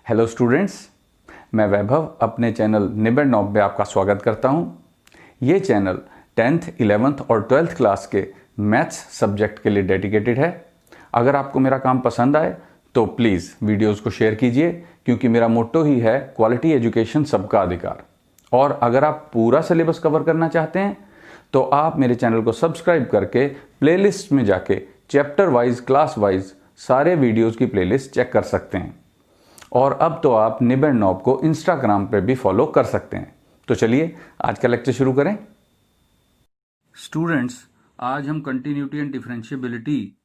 Hello students, मैं वैभव अपने channel निबेड़ knob में आपका स्वागत करता हूं। ये चैनल 10th, 11th और 12th क्लास के मैथ्स सब्जेक्ट के लिए डेडिकेटेड है। अगर आपको मेरा काम पसंद आए तो प्लीज़ वीडियोस को शेयर कीजिए, क्योंकि मेरा मोट्टो ही है क्वालिटी एजुकेशन सबका अधिकार। और अगर आप पूरा सिलेबस कवर करना चाहते हैं तो आप मेरे चैनल को सब्सक्राइब करके प्लेलिस्ट में जाके चैप्टर वाइज, क्लास वाइज सारे वीडियोज़ की प्लेलिस्ट चेक कर सकते हैं। और अब तो आप निबेड़ नॉब को इंस्टाग्राम पे भी फॉलो कर सकते हैं। तो चलिए आज का लेक्चर शुरू करें। स्टूडेंट्स, आज हम कंटिन्यूटी एंड डिफरेंशिएबिलिटी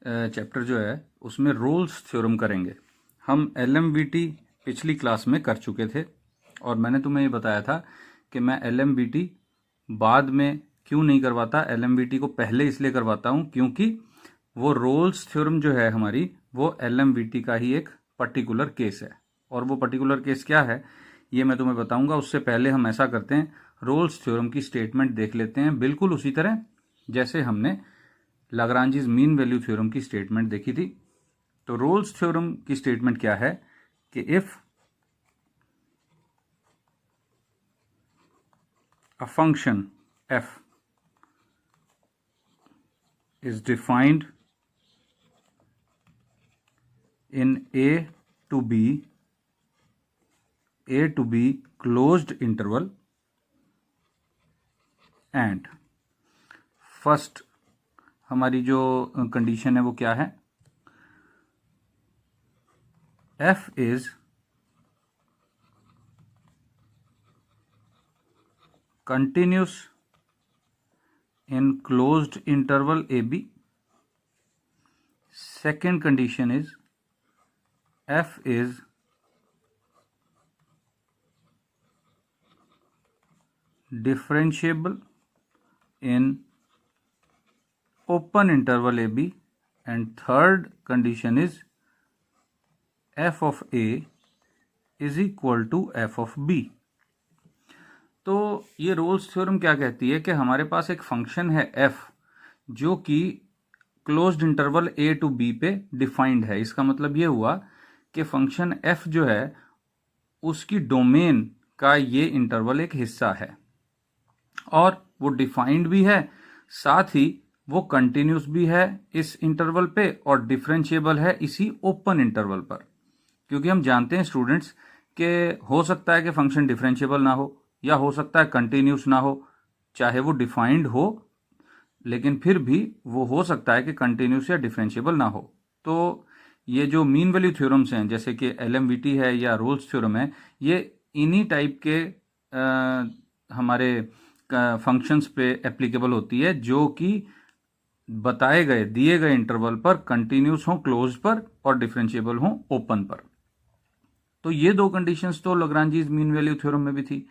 चैप्टर जो है उसमें रोल्स थ्योरम करेंगे। हम एलएमवीटी पिछली क्लास में कर चुके थे और मैंने तुम्हें ये बताया था कि मैं एलएमवीटी बाद में क्यों नहीं करवाता, एलएमवीटी को पहले इसलिए करवाता हूँ क्योंकि वो रोल्स थ्योरम जो है हमारी, वो एलएमवीटी का ही एक पर्टिकुलर केस है। और वो पर्टिकुलर केस क्या है ये मैं तुम्हें बताऊंगा। उससे पहले हम ऐसा करते हैं, रोल्स थ्योरम की स्टेटमेंट देख लेते हैं, बिल्कुल उसी तरह जैसे हमने लाग्रांजीज मीन वैल्यू थ्योरम की स्टेटमेंट देखी थी। तो रोल्स थ्योरम की स्टेटमेंट क्या है कि if a function f is defined in a to b closed interval and first हमारी जो कंडीशन है वो क्या है, f is continuous in closed interval ab. Second condition is f is differentiable in open interval ab. And third condition is f of a is equal to f of b. तो ये Rolle's theorem क्या कहती है कि हमारे पास एक function है f जो कि closed interval a to b पे डिफाइंड है। इसका मतलब ये हुआ कि फंक्शन f जो है उसकी डोमेन का ये इंटरवल एक हिस्सा है और वो डिफाइंड भी है, साथ ही वो कंटिन्यूस भी है इस इंटरवल पे और डिफरेंशिएबल है इसी ओपन इंटरवल पर। क्योंकि हम जानते हैं स्टूडेंट्स कि हो सकता है कि फंक्शन डिफरेंशिएबल ना हो या हो सकता है कंटिन्यूस ना हो, चाहे वो डिफाइंड हो लेकिन फिर भी वो हो सकता है कि कंटिन्यूस या डिफरेंशिएबल ना हो। तो ये जो मीन वैल्यू थ्योरम्स हैं जैसे कि एलएमवीटी है या रोल्स थ्योरम है, ये इन्हीं टाइप के हमारे फंक्शंस पे एप्लीकेबल होती है जो कि बताए गए दिए गए इंटरवल पर कंटिन्यूस हो क्लोज पर और डिफरेंशिएबल हो ओपन पर। तो ये दो कंडीशंस तो लाग्रांजीज मीन वैल्यू थ्योरम में भी थी।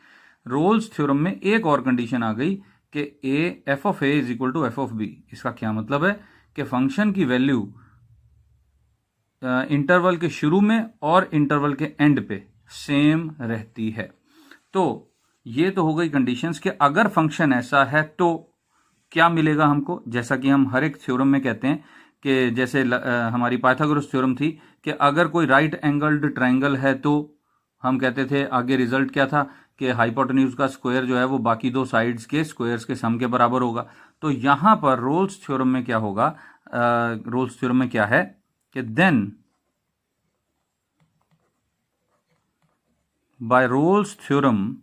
रोल्स थ्योरम में एक और कंडीशन आ गई कि F of A is equal to F of B. इसका क्या मतलब है कि फंक्शन की वैल्यू इंटरवल के शुरू में और इंटरवल के एंड पे सेम रहती है। तो ये तो हो गई कंडीशंस कि अगर फंक्शन ऐसा है तो क्या मिलेगा हमको, जैसा कि हम हर एक थ्योरम में कहते हैं कि जैसे हमारी पाइथागोरस थ्योरम थी कि अगर कोई राइट एंगल्ड ट्रायंगल है तो हम कहते थे आगे रिजल्ट क्या था कि हाइपोटेन्यूज का स्क्वायर जो है वो बाकी दो साइड्स के स्क्वायर्स के सम के बराबर होगा। तो यहां पर रोल्स थ्योरम में क्या होगा, रोल्स थ्योरम में क्या है कि then by Rolle's theorem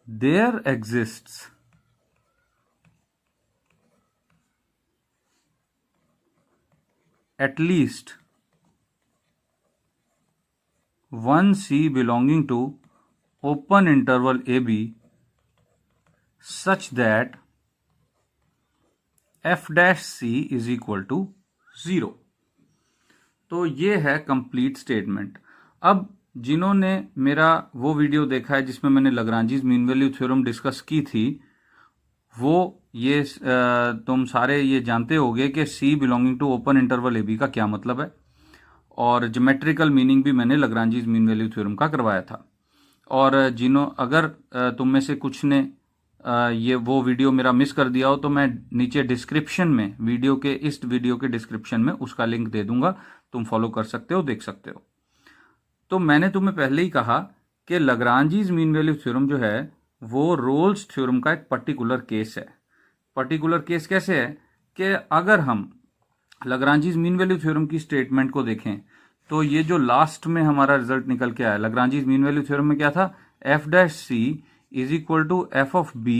there exists at least one C belonging to open interval AB such that f dash C is equal to 0। तो ये है कंप्लीट स्टेटमेंट। अब जिन्होंने मेरा वो वीडियो देखा है जिसमें मैंने लाग्रांजीज मीन वैल्यू थ्योरम डिस्कस की थी, वो ये तुम सारे ये जानते होगे कि C belonging to open interval AB का क्या मतलब है। और ज्योमेट्रिकल मीनिंग भी मैंने लाग्रांजीज मीन वैल्यू थ्योरम का करवाया था। और अगर तुम में से कुछ ने ये वो वीडियो मेरा मिस कर दिया हो तो मैं नीचे डिस्क्रिप्शन में इस वीडियो के डिस्क्रिप्शन में उसका लिंक दे दूंगा, तुम फॉलो कर सकते हो, देख सकते हो। तो मैंने तुम्हें पहले ही कहा कि लग्रांजीज मीन वैल्यू थ्योरम जो है वो रोल्स थ्योरम का एक पर्टिकुलर केस है। पर्टिकुलर केस कैसे है कि अगर हम लग्रांजीज मीन वैल्यू थ्योरम की स्टेटमेंट को देखें तो ये जो लास्ट में हमारा रिजल्ट निकल के आया लग्रांजीज मीन वैल्यू थ्योरम में क्या था, F dash C is equal to F of B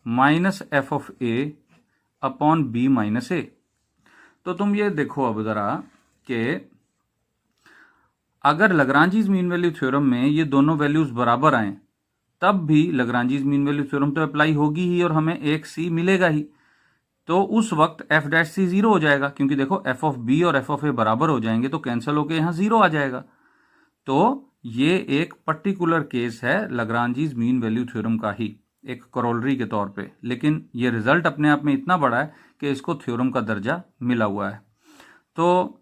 minus F of A upon B minus A. तो तुम ये देखो अब जरा कि अगर लग्रांजीज मीन वैल्यू थ्योरम में ये दोनों वैल्यूज बराबर आए तब भी लग्रांजीज मीन वैल्यू थ्योरम तो अप्लाई होगी ही और हमें एक सी मिलेगा ही। तो उस वक्त एफ डैश सी जीरो हो जाएगा, क्योंकि देखो एफ ऑफ बी और एफ ऑफ ए बराबर हो जाएंगे तो कैंसिल होके यहां जीरो आ जाएगा। तो ये एक पर्टिकुलर केस है लग्रांजीज मीन वैल्यू थ्योरम का ही, एक करोलरी के तौर पे, लेकिन ये रिजल्ट अपने आप में इतना बड़ा है कि इसको थ्योरम का दर्जा मिला हुआ है। तो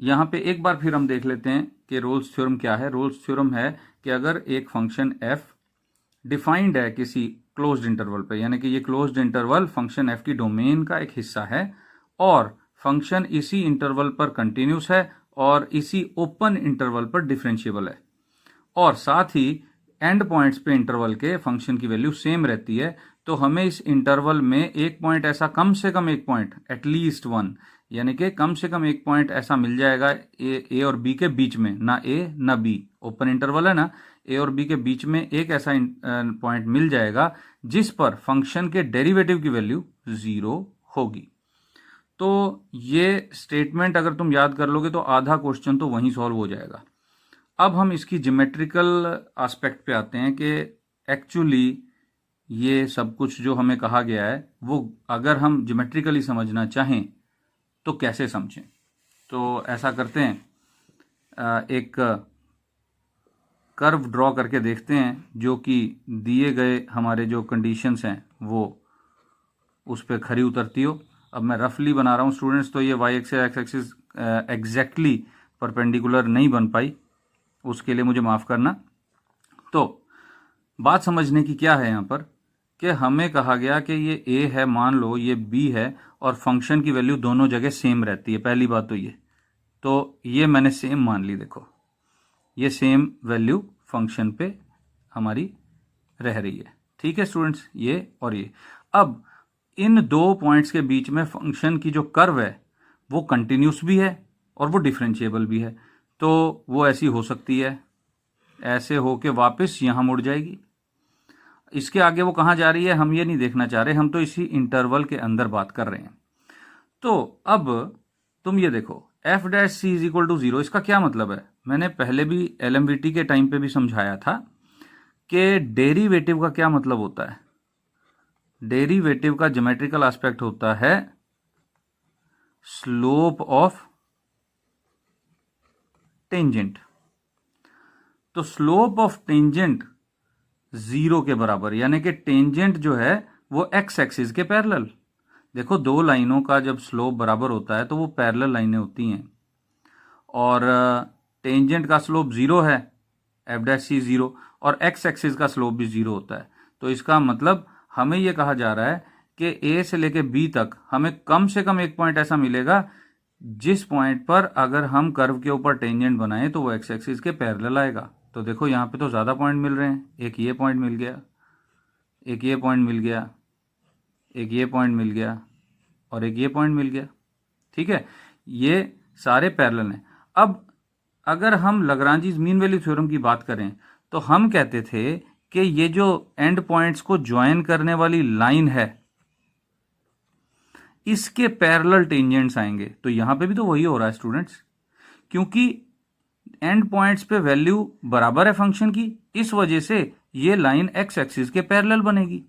यहां पे एक बार फिर हम देख लेते हैं कि रोल्स थ्योरम क्या है। रोल्स थ्योरम है कि अगर एक फंक्शन एफ डिफाइंड है किसी क्लोज्ड इंटरवल पे, यानी कि ये क्लोज्ड इंटरवल फंक्शन एफ की डोमेन का एक हिस्सा है और फंक्शन इसी इंटरवल पर कंटिन्यूस है और इसी ओपन इंटरवल पर डिफरेंशिएबल है और साथ ही एंड पॉइंट्स पे इंटरवल के फंक्शन की वैल्यू सेम रहती है, तो हमें इस इंटरवल में एक पॉइंट ऐसा, कम से कम एक पॉइंट, एटलीस्ट वन, यानी कि कम से कम एक पॉइंट ऐसा मिल जाएगा ए और बी के बीच में, ना ए ना बी, ओपन इंटरवल है ना, ए और बी के बीच में एक ऐसा पॉइंट मिल जाएगा जिस पर फंक्शन के डेरिवेटिव की वैल्यू जीरो होगी। तो ये स्टेटमेंट अगर तुम याद कर लोगे तो आधा क्वेश्चन तो वहीं सॉल्व हो जाएगा। अब हम इसकी ज्योमेट्रिकल एस्पेक्ट पे आते हैं कि एक्चुअली ये सब कुछ जो हमें कहा गया है वो अगर हम ज्योमेट्रिकली समझना चाहें तो कैसे समझें। तो ऐसा करते हैं, एक कर्व ड्रॉ करके देखते हैं जो कि दिए गए हमारे जो कंडीशंस हैं वो उस पर खरी उतरती हो। अब मैं रफली बना रहा हूँ स्टूडेंट्स, तो ये Y axis X axis exactly perpendicular नहीं बन पाई, उसके लिए मुझे माफ़ करना। तो बात समझने की क्या है यहाँ पर कि हमें कहा गया कि ये ए है, मान लो ये बी है और फंक्शन की वैल्यू दोनों जगह सेम रहती है। पहली बात तो ये मैंने सेम मान ली, देखो ये सेम वैल्यू फंक्शन पे हमारी रह रही है। ठीक है स्टूडेंट्स, ये और ये। अब इन दो पॉइंट्स के बीच में फंक्शन की जो कर्व है वो कंटिन्यूस भी है और वो डिफरेंशिएबल भी है, तो वो ऐसी हो सकती है, ऐसे होके वापस यहां मुड़ जाएगी। इसके आगे वो कहां जा रही है हम ये नहीं देखना चाह रहे, हम तो इसी इंटरवल के अंदर बात कर रहे हैं। तो अब तुम ये देखो F dash C is equal to zero, इसका क्या मतलब है? मैंने पहले भी एलएमवीटी के टाइम पे भी समझाया था कि डेरिवेटिव का क्या मतलब होता है। डेरिवेटिव का ज्योमेट्रिकल एस्पेक्ट होता है स्लोप ऑफ टेंजेंट। तो स्लोप ऑफ टेंजेंट जीरो के बराबर, यानी कि टेंजेंट जो है वो एक्स एक्सिस के पैरेलल। देखो दो लाइनों का जब स्लोप बराबर होता है तो वो पैरेलल लाइनें होती हैं और टेंजेंट का स्लोप जीरो है, एफ डैश सी जीरो, और एक्स एक्सिस का स्लोप भी जीरो होता है। तो इसका मतलब हमें यह कहा जा रहा है कि ए से लेके बी तक हमें कम से कम एक पॉइंट ऐसा मिलेगा जिस पॉइंट पर अगर हम कर्व के ऊपर टेंजेंट बनाएं तो वो एक्स एक्सिस के पैरेलल आएगा। तो देखो यहाँ पे तो ज़्यादा पॉइंट मिल रहे हैं, एक ये पॉइंट मिल गया, एक ये पॉइंट मिल गया, एक ये पॉइंट मिल गया और एक ये पॉइंट मिल गया। ठीक है, ये सारे पैरेलल हैं। अब अगर हम लग्रांजीज मीन वैल्यू थ्योरम की बात करें तो हम कहते थे कि ये जो एंड पॉइंट्स को ज्वाइन करने वाली लाइन है इसके पैरेलल टेंजेंट्स आएंगे। तो यहां पे भी तो वही हो रहा है स्टूडेंट्स, क्योंकि एंड पॉइंट्स पे वैल्यू बराबर है फंक्शन की, इस वजह से ये लाइन एक्स एक्सिस के पैरेलल बनेगी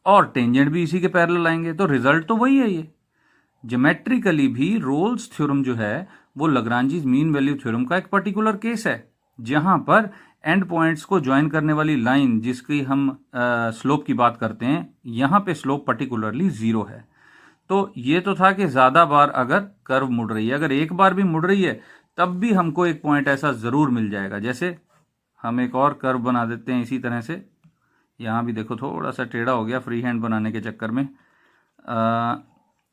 और टेंजेंट भी इसी के पैरेलल आएंगे, तो रिजल्ट तो वही है। ये ज्योमेट्रिकली भी रोल्स थ्योरम जो है वो लग्रांजीज मीन वैल्यू थ्योरम का एक पर्टिकुलर केस है जहां पर एंड पॉइंट्स को ज्वाइन करने वाली लाइन जिसकी हम स्लोप की बात करते हैं, यहां पे स्लोप पर्टिकुलरली जीरो है। तो ये तो था कि ज्यादा बार अगर कर्व मुड़ रही है, अगर एक बार भी मुड़ रही है तब भी हमको एक पॉइंट ऐसा जरूर मिल जाएगा। जैसे हम एक और कर्व बना देते हैं इसी तरह से, यहाँ भी देखो थोड़ा सा टेढ़ा हो गया फ्री हैंड बनाने के चक्कर में।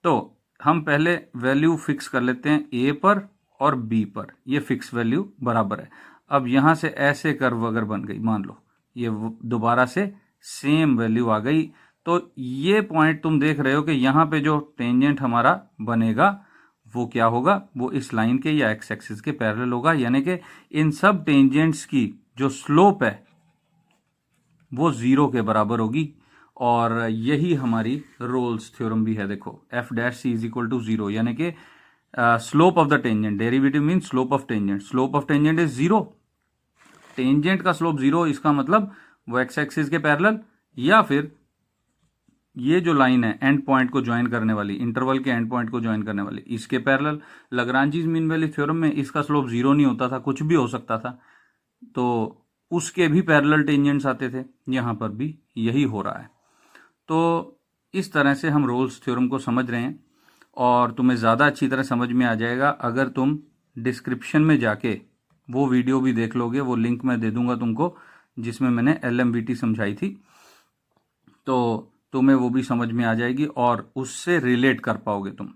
तो हम पहले वैल्यू फिक्स कर लेते हैं ए पर और बी पर, ये फिक्स वैल्यू बराबर है। अब यहाँ से ऐसे कर्व अगर बन गई, मान लो ये दोबारा से सेम वैल्यू आ गई, तो ये पॉइंट तुम देख रहे हो कि यहाँ पे जो टेंजेंट हमारा बनेगा वो क्या होगा, वो इस लाइन के या एक्स एक्सिस के पैरेलल होगा, यानी कि इन सब टेंजेंट्स की जो स्लोप है वो 0 के बराबर होगी। और यही हमारी रोल्स थ्योरम भी है। देखो F dash C is equal to 0, यानी कि slope of the tangent, derivative mean slope of tangent, slope of tangent is 0, tangent का स्लोप 0, इसका मतलब वो एक्स एक्सिस के पैरेलल, या फिर ये जो लाइन है एंड पॉइंट को ज्वाइन करने वाली, इंटरवल के एंड पॉइंट को ज्वाइन करने वाली, इसके पैरेलल। लाग्रांजीज मीन वैल्यू थ्योरम में इसका स्लोप 0 नहीं होता था, कुछ भी हो सकता था, तो उसके भी पैरेलल टेंजेंट्स आते थे। यहां पर भी यही हो रहा है। तो इस तरह से हम रोल्स थ्योरम को समझ रहे हैं, और तुम्हें ज़्यादा अच्छी तरह समझ में आ जाएगा अगर तुम डिस्क्रिप्शन में जाके वो वीडियो भी देख लोगे। वो लिंक मैं दे दूंगा तुमको जिसमें मैंने LMVT समझाई थी, तो तुम्हें वो भी समझ में आ जाएगी और उससे रिलेट कर पाओगे तुम।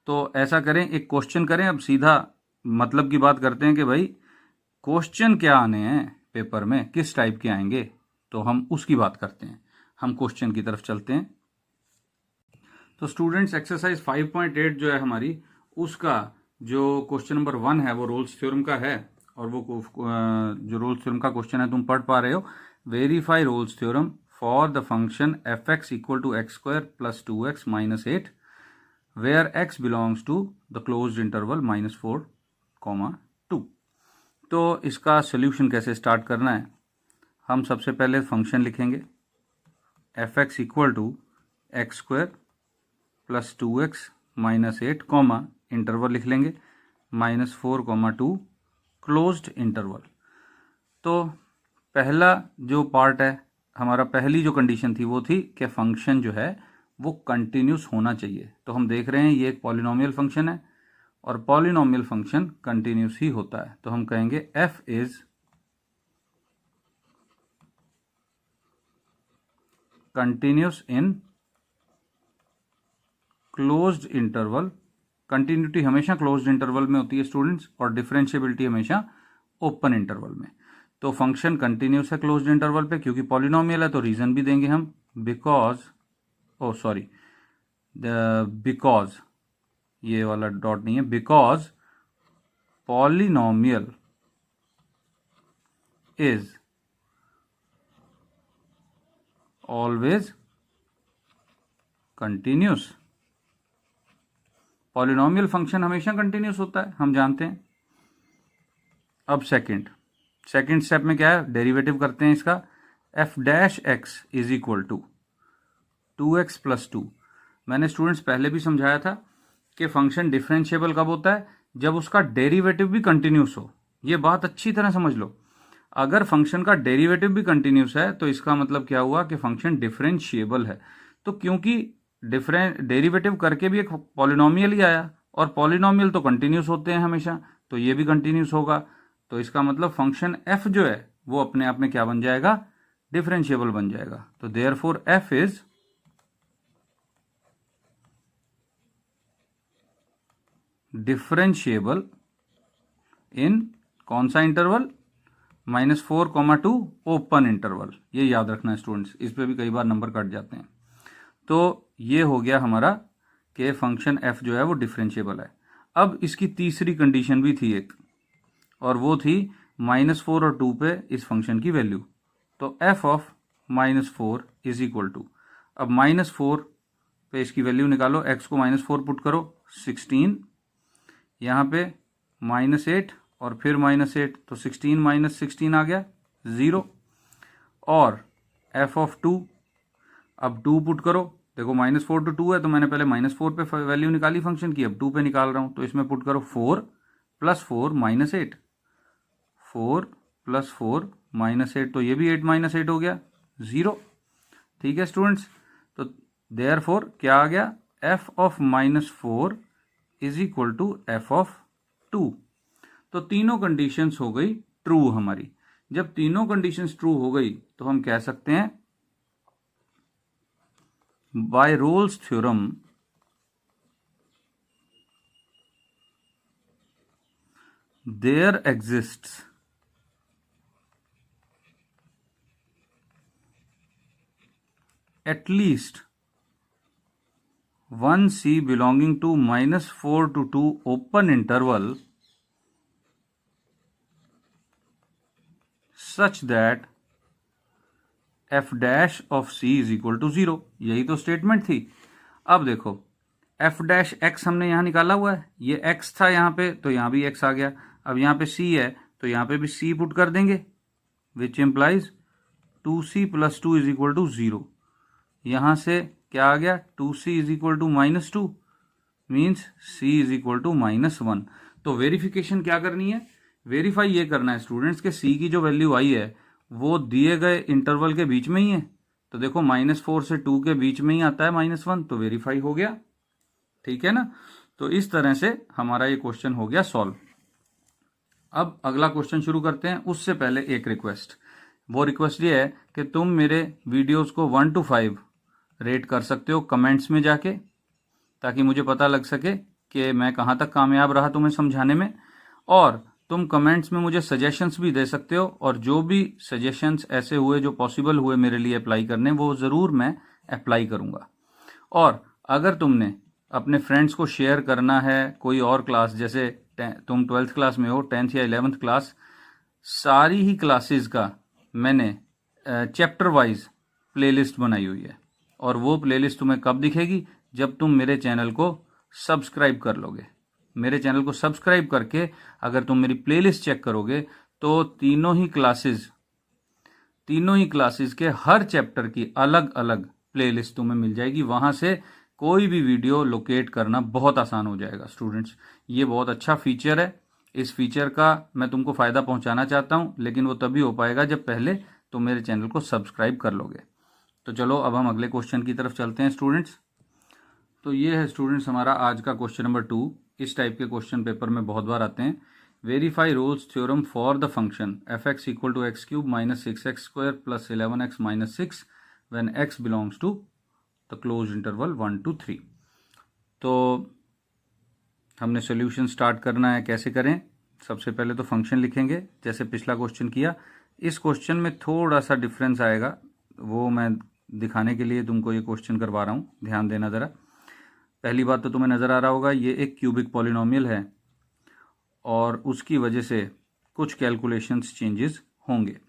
तो ऐसा करें, एक क्वेश्चन करें, अब सीधा मतलब की बात करते हैं कि भाई क्वेश्चन क्या आने हैं पेपर में, किस टाइप के आएंगे, तो हम उसकी बात करते हैं। हम क्वेश्चन की तरफ चलते हैं। तो स्टूडेंट्स एक्सरसाइज 5.8 जो है हमारी, उसका जो क्वेश्चन नंबर 1 है वो रोल्स थ्योरम का है, और वो जो रोल्स थ्योरम का क्वेश्चन है तुम पढ़ पा रहे हो। Verify Rolle's theorem for the function F X equal to X square plus 2x minus 8 where x belongs to the closed interval -4, 2। तो इसका सोल्यूशन कैसे स्टार्ट करना है, हम सबसे पहले फंक्शन लिखेंगे F X equal to X square plus 2x minus 8, interval लिख लेंगे -4, 2 क्लोज्ड इंटरवल। तो पहला जो पार्ट है हमारा, पहली जो कंडीशन थी वो थी कि फंक्शन जो है वो कंटिन्यूस होना चाहिए। तो हम देख रहे हैं ये एक पॉलिनोमियल फंक्शन है, और पॉलिनोमियल फंक्शन कंटिन्यूस ही होता है। तो हम कहेंगे f is continuous in closed interval. Continuity हमेशा क्लोज्ड इंटरवल में होती है स्टूडेंट्स, और डिफरेंशिएबिलिटी हमेशा ओपन इंटरवल में। तो फंक्शन कंटिन्यूस है क्लोज्ड इंटरवल पे, क्योंकि पॉलिनोमियल है तो रीजन भी देंगे हम, बिकॉज ये वाला डॉट नहीं है, because polynomial is always continuous. Polynomial function हमेशा कंटिन्यूस होता है, हम जानते हैं। अब सेकंड स्टेप में क्या है, डेरिवेटिव करते हैं इसका। F dash X is equal to 2x plus 2। मैंने स्टूडेंट्स पहले भी समझाया था कि फंक्शन डिफरेंशिएबल कब होता है, जब उसका डेरिवेटिव भी कंटिन्यूस हो। ये बात अच्छी तरह समझ लो, अगर फंक्शन का डेरिवेटिव भी कंटिन्यूस है तो इसका मतलब क्या हुआ कि फंक्शन डिफरेंशिएबल है। तो क्योंकि डेरिवेटिव करके भी एक पॉलिनोमियल ही आया, और पॉलिनोमियल तो कंटिन्यूस होते हैं हमेशा, तो ये भी कंटिन्यूस होगा। तो इसका मतलब फंक्शन f जो है वो अपने आप में क्या बन जाएगा, डिफरेंशिएबल बन जाएगा। तो देयरफॉर f इज डिफरेंशिएबल इन कौन सा इंटरवल, -4, 2 ओपन इंटरवल। ये याद रखना है स्टूडेंट्स, इस पे भी कई बार नंबर कट जाते हैं। तो ये हो गया हमारा कि फंक्शन f जो है वो डिफरेंशिएबल है। अब इसकी तीसरी कंडीशन भी थी एक, और वो थी -4 और 2 पे इस फंक्शन की वैल्यू। तो f of -4 is equal to, अब -4 पे इसकी वैल्यू निकालो, x को -4 पुट करो 16, यहाँ पे -8 और फिर -8, तो 16 - 16 आ गया 0। और f ऑफ 2, अब 2 पुट करो, देखो -4 to 2 है, तो मैंने पहले -4 पे वैल्यू निकाली फंक्शन की, अब 2 पे निकाल रहा हूं। तो इसमें पुट करो 4 + 4 -8, 4 + 4 -8, तो ये भी 8 - 8 हो गया 0। ठीक है स्टूडेंट्स, तो देयरफॉर क्या आ गया, f of -4 is equal to f of 2। तो तीनों कंडीशंस हो गई ट्रू हमारी। जब तीनों कंडीशंस ट्रू हो गई तो हम कह सकते हैं by Rolle's theorem there exists at least one C belonging to -4 to 2 open interval such that f dash of c is equal to 0। यही तो स्टेटमेंट थी। अब देखो f डैश x हमने यहां निकाला हुआ है, ये x था यहां पे, तो यहां भी x आ गया। अब यहां पे c है तो यहां पे भी c पुट कर देंगे, which implies 2c plus 2 is equal to 0। यहां से क्या आ गया, 2c is equal to -2 means c is equal to -1। तो वेरिफिकेशन क्या करनी है, वेरीफाई ये करना है स्टूडेंट्स के c की जो वैल्यू आई है वो दिए गए इंटरवल के बीच में ही है। तो देखो -4 से 2 के बीच में ही आता है -1, तो वेरीफाई हो गया, ठीक है ना। तो इस तरह से हमारा ये क्वेश्चन हो गया सॉल्व। अब अगला क्वेश्चन शुरू करते हैं, उससे पहले एक रिक्वेस्ट। वो रिक्वेस्ट ये है कि तुम मेरे वीडियोस को 1 to 5 रेट कर सकते हो कमेंट्स में जाके, ताकि मुझे पता लग सके कि मैं कहाँ तक कामयाब रहा तुम्हें समझाने में। और तुम कमेंट्स में मुझे सजेशंस भी दे सकते हो, और जो भी सजेशंस ऐसे हुए जो पॉसिबल हुए मेरे लिए अप्लाई करने, वो ज़रूर मैं अप्लाई करूँगा। और अगर तुमने अपने फ्रेंड्स को शेयर करना है कोई और क्लास, जैसे तुम 12th क्लास में हो, 10th या 11th क्लास, सारी ही क्लासेस का मैंने चैप्टर वाइज प्लेलिस्ट बनाई हुई है। और वो प्लेलिस्ट तुम्हें कब दिखेगी, जब तुम मेरे चैनल को सब्सक्राइब कर लोगे। मेरे चैनल को सब्सक्राइब करके अगर तुम मेरी प्लेलिस्ट चेक करोगे तो तीनों ही क्लासेस के हर चैप्टर की अलग अलग प्लेलिस्ट तुम्हें मिल जाएगी। वहां से कोई भी वीडियो लोकेट करना बहुत आसान हो जाएगा स्टूडेंट्स। ये बहुत अच्छा फीचर है। इस फीचर का मैं तुमको फ़ायदा पहुंचाना चाहता हूं, लेकिन वो तभी हो पाएगा जब पहले तुम मेरे चैनल को सब्सक्राइब कर लोगे। तो चलो अब हम अगले क्वेश्चन की तरफ चलते हैं स्टूडेंट्स। तो ये है स्टूडेंट्स हमारा आज का क्वेश्चन नंबर 2। इस टाइप के क्वेश्चन पेपर में बहुत बार आते हैं। Verify Rolle's theorem for the function F X equal to X cube minus 6x square plus 11x minus 6 when x belongs to the close interval 1 to 3। तो हमने solution start करना है, कैसे करें। सबसे पहले तो फंक्शन लिखेंगे जैसे पिछला क्वेश्चन किया। इस क्वेश्चन में थोड़ा सा डिफरेंस आएगा, वो मैं दिखाने के लिए तुमको ये क्वेश्चन करवा रहा हूँ, ध्यान देना ज़रा। पहली बात तो तुम्हें नज़र आ रहा होगा ये एक क्यूबिक पॉलिनोमियल है और उसकी वजह से कुछ कैलकुलेशंस चेंजेस होंगे।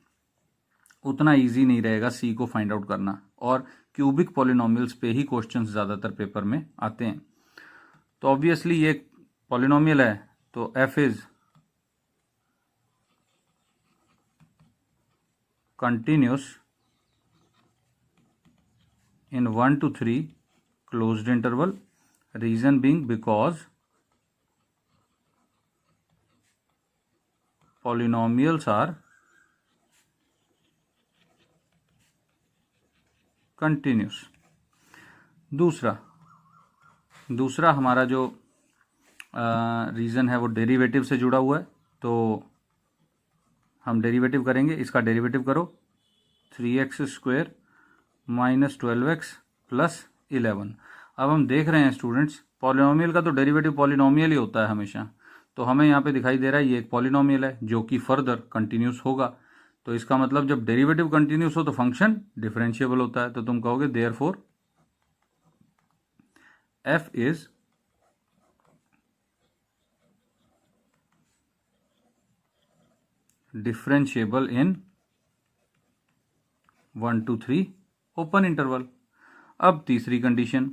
उतना इजी नहीं रहेगा सी को फाइंड आउट करना, और क्यूबिक पॉलिनोमियल्स पे ही क्वेश्चंस ज़्यादातर पेपर में आते हैं। तो ऑब्वियसली ये पॉलिनोमियल है, तो F is continuous in 1 to 3 closed interval, reason being because polynomials are continuous। दूसरा हमारा जो रीज़न है वो डेरिवेटिव से जुड़ा हुआ है, तो हम डेरिवेटिव करेंगे। इसका डेरिवेटिव करो 3x square minus 12x plus 11। अब हम देख रहे हैं स्टूडेंट्स पॉलिनोमियल का तो डेरिवेटिव पॉलिनोमियल ही होता है हमेशा। तो हमें यहाँ पे दिखाई दे रहा है ये एक पॉलिनोमियल है जो कि फर्दर कंटिन्यूस होगा। तो इसका मतलब जब डेरिवेटिव कंटिन्यूस हो तो फंक्शन डिफरेंशिएबल होता है। तो तुम कहोगे therefore f is differentiable in 1 to 3 open interval. अब तीसरी कंडीशन,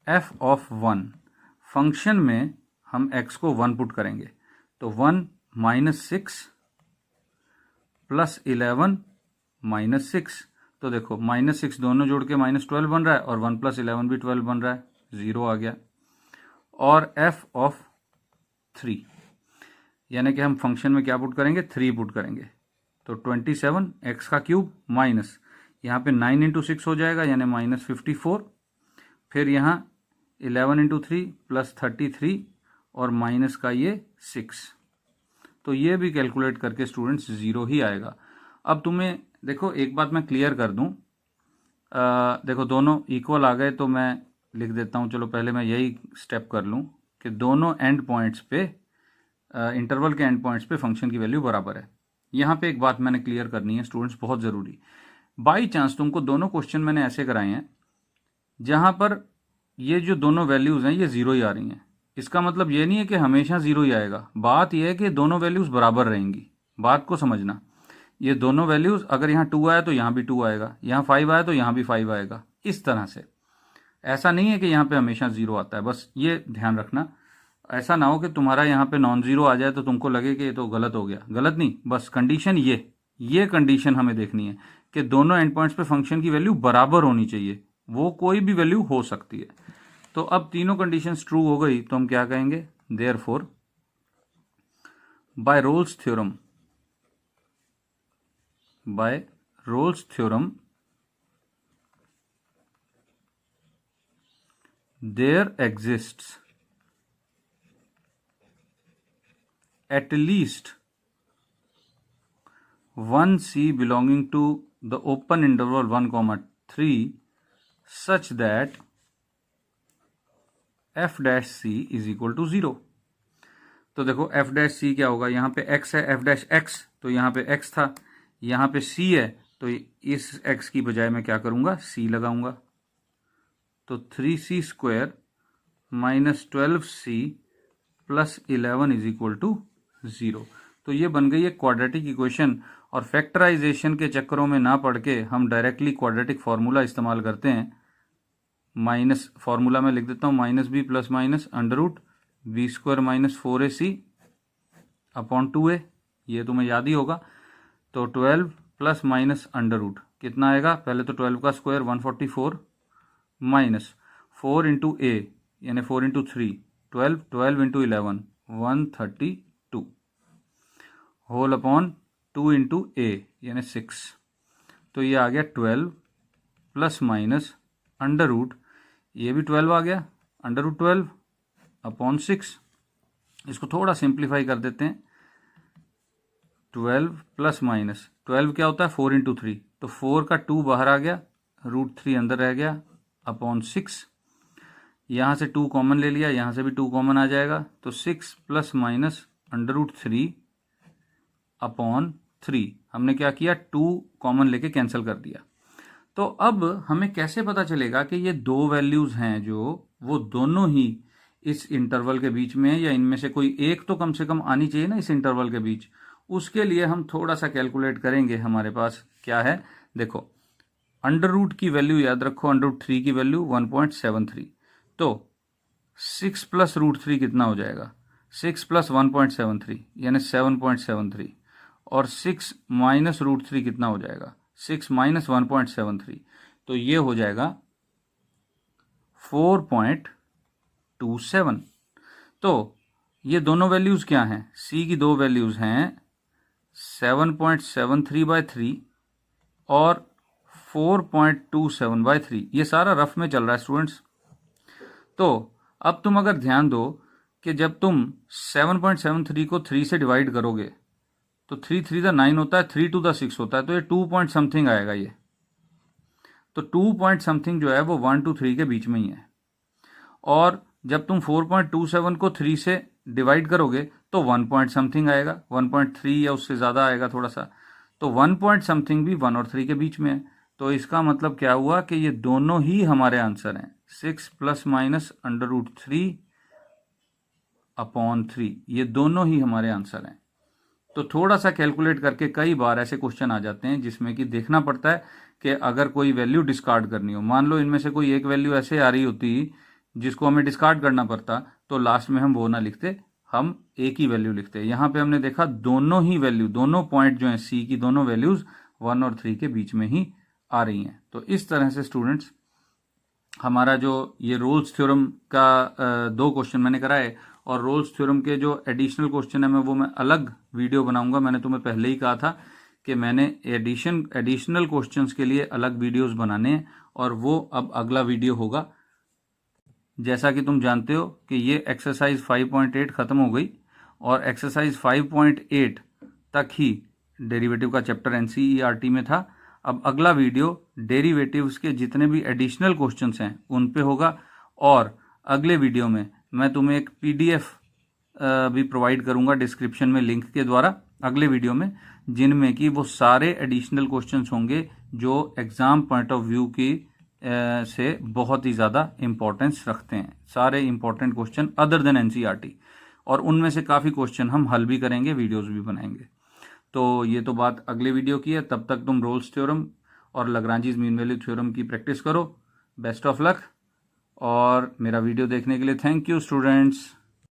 f ऑफ 1, फंक्शन में हम x को 1 पुट करेंगे, तो 1 माइनस 6 प्लस 11 माइनस 6। तो देखो माइनस 6 दोनों जोड़ के -12 बन रहा है, और 1 प्लस 11 भी 12 बन रहा है, 0 आ गया। और f ऑफ 3, यानी कि हम फंक्शन में क्या पुट करेंगे, 3 पुट करेंगे, तो 27 x का क्यूब माइनस यहाँ पे 9 इंटू 6 हो जाएगा यानी -54। फिर यहाँ 11 इंटू 3 प्लस 33 और माइनस का ये 6। तो ये भी कैलकुलेट करके स्टूडेंट्स 0 ही आएगा। अब तुम्हें देखो एक बात मैं क्लियर कर दूं, देखो दोनों इक्वल आ गए तो मैं लिख देता हूँ, चलो पहले मैं यही स्टेप कर लूँ कि दोनों एंड पॉइंट्स पे इंटरवल के एंड पॉइंट्स पे फंक्शन की वैल्यू बराबर है। यहाँ पे एक बात मैंने क्लियर करनी है स्टूडेंट्स, बहुत ज़रूरी। बाई चांस तुमको दोनों क्वेश्चन मैंने ऐसे कराए हैं जहाँ पर ये जो दोनों वैल्यूज़ हैं ये ज़ीरो ही आ रही हैं। इसका मतलब ये नहीं है कि हमेशा ज़ीरो ही आएगा, बात यह है कि दोनों वैल्यूज़ बराबर रहेंगी। बात को समझना, ये दोनों वैल्यूज़ अगर यहाँ 2 आया तो यहाँ भी 2 आएगा, यहाँ 5 आया तो यहाँ भी 5 आएगा, इस तरह से। ऐसा नहीं है कि यहाँ पे हमेशा ज़ीरो आता है, बस ये ध्यान रखना। ऐसा ना हो कि तुम्हारा यहाँ पे नॉन ज़ीरो आ जाए तो तुमको लगे कि ये तो गलत हो गया। गलत नहीं, बस कंडीशन ये कंडीशन हमें देखनी है कि दोनों एंड पॉइंट्स पे फंक्शन की वैल्यू बराबर होनी चाहिए, वो कोई भी वैल्यू हो सकती है। तो अब तीनों कंडीशंस ट्रू हो गई तो हम क्या कहेंगे, therefore by Rolle's theorem there exists at least one C belonging to the open interval 1,3 such that f dash c is equal to 0। तो देखो f dash c क्या होगा, यहाँ पे x है f dash x, तो यहाँ पे x था, यहाँ पे c है तो इस x की बजाय मैं क्या करूँगा, c लगाऊंगा। तो 3c square minus 12c plus 11 is equal to 0। तो ये बन गई एक क्वाड्रेटिक इक्वेशन, और फैक्टराइजेशन के चक्करों में ना पड़ के हम डायरेक्टली क्वाड्रेटिक फार्मूला इस्तेमाल करते हैं। माइनस फार्मूला में लिख देता हूँ, minus B plus minus under root B square minus 4ac upon 2a, ये तुम्हें याद ही होगा। तो 12 प्लस माइनस अंडर रूट कितना आएगा, पहले तो 12 का स्क्वायर 144 माइनस 4 इंटू ए यानी 4 into 3 12, 12 into 11 132 whole upon 2 into A यानी 6। तो ये आ गया 12 प्लस माइनस अंडर रूट, ये भी 12 आ गया, अंडर रूट 12 अपॉन 6। इसको थोड़ा सिंप्लीफाई कर देते हैं, 12 प्लस माइनस 12 क्या होता है 4 इंटू 3, तो 4 का 2 बाहर आ गया, रूट 3 अंदर रह गया अपॉन 6। यहाँ से 2 कॉमन ले लिया, यहाँ से भी 2 कॉमन आ जाएगा, तो 6 plus minus under root 3 upon 3। हमने क्या किया, 2 कॉमन लेके कैंसिल कर दिया। तो अब हमें कैसे पता चलेगा कि ये दो वैल्यूज़ हैं जो वो दोनों ही इस इंटरवल के बीच में है, या इनमें से कोई एक तो कम से कम आनी चाहिए ना इस इंटरवल के बीच। उसके लिए हम थोड़ा सा कैलकुलेट करेंगे। हमारे पास क्या है, देखो अंडर रूट की वैल्यू याद रखो, अंडर रूट 3 की वैल्यू 1.73, तो 6 प्लस रूट 3 कितना हो जाएगा, 6 प्लस 1.73 यानी 7.73, और 6 माइनस रूट 3 कितना हो जाएगा, 6 माइनस 1.73, तो ये हो जाएगा 4.27। तो ये दोनों वैल्यूज़ क्या हैं, c की दो वैल्यूज़ हैं 7.73/3 और 4.27/3। ये सारा रफ में चल रहा है स्टूडेंट्स। तो अब तुम अगर ध्यान दो कि जब तुम 7.73 को 3 से डिवाइड करोगे तो 3 3 दा 9 होता है, 3 2 दा 6 होता है, तो ये 2 पॉइंट समथिंग आएगा ये। तो 2 पॉइंट समथिंग जो है वो 1 to 3 के बीच में ही है। और जब तुम 4.27 को 3 से डिवाइड करोगे तो 1 पॉइंट समथिंग आएगा, 1.3 या उससे ज़्यादा आएगा थोड़ा सा। तो 1 पॉइंट समथिंग भी 1 और 3 के बीच में है। तो इसका मतलब क्या हुआ कि ये दोनों ही हमारे आंसर हैं, 6 plus minus under root 3 upon 3, ये दोनों ही हमारे आंसर हैं। तो थोड़ा सा कैलकुलेट करके कई बार ऐसे क्वेश्चन आ जाते हैं जिसमें कि देखना पड़ता है कि अगर कोई वैल्यू डिस्कार्ड करनी हो, मान लो इनमें से कोई एक वैल्यू ऐसे आ रही होती जिसको हमें डिस्कार्ड करना पड़ता, तो लास्ट में हम वो ना लिखते, हम एक ही वैल्यू लिखते। यहाँ पे हमने देखा दोनों ही वैल्यू, दोनों पॉइंट जो हैं सी की दोनों वैल्यूज 1 और 3 के बीच में ही आ रही हैं। तो इस तरह से स्टूडेंट्स हमारा जो ये रोल्स थ्योरम का 2 क्वेश्चन मैंने कराए, और रोल्स थ्योरम के जो एडिशनल क्वेश्चन है मैं अलग वीडियो बनाऊंगा। मैंने तुम्हें पहले ही कहा था कि मैंने एडिशनल क्वेश्चंस के लिए अलग वीडियोस बनाने हैं, और वो अब अगला वीडियो होगा। जैसा कि तुम जानते हो कि ये एक्सरसाइज 5.8 ख़त्म हो गई, और एक्सरसाइज 5.8 तक ही डेरिवेटिव का चैप्टर NCERT में था। अब अगला वीडियो डेरिवेटिव्स के जितने भी एडिशनल क्वेश्चंस हैं उन पे होगा, और अगले वीडियो में मैं तुम्हें एक पीडीएफ भी प्रोवाइड करूंगा डिस्क्रिप्शन में लिंक के द्वारा अगले वीडियो में, जिनमें कि वो सारे एडिशनल क्वेश्चंस होंगे जो एग्जाम पॉइंट ऑफ व्यू की से बहुत ही ज़्यादा इंपॉर्टेंस रखते हैं, सारे important question other than NCERT, और उनमें से काफ़ी क्वेश्चन हम हल भी करेंगे, वीडियोस भी बनाएंगे। तो ये तो बात अगले वीडियो की है, तब तक तुम रोल्स थ्योरम और लाग्रांजीज मीन वैल्यू थ्योरम की प्रैक्टिस करो। बेस्ट ऑफ लक, और मेरा वीडियो देखने के लिए थैंक यू स्टूडेंट्स।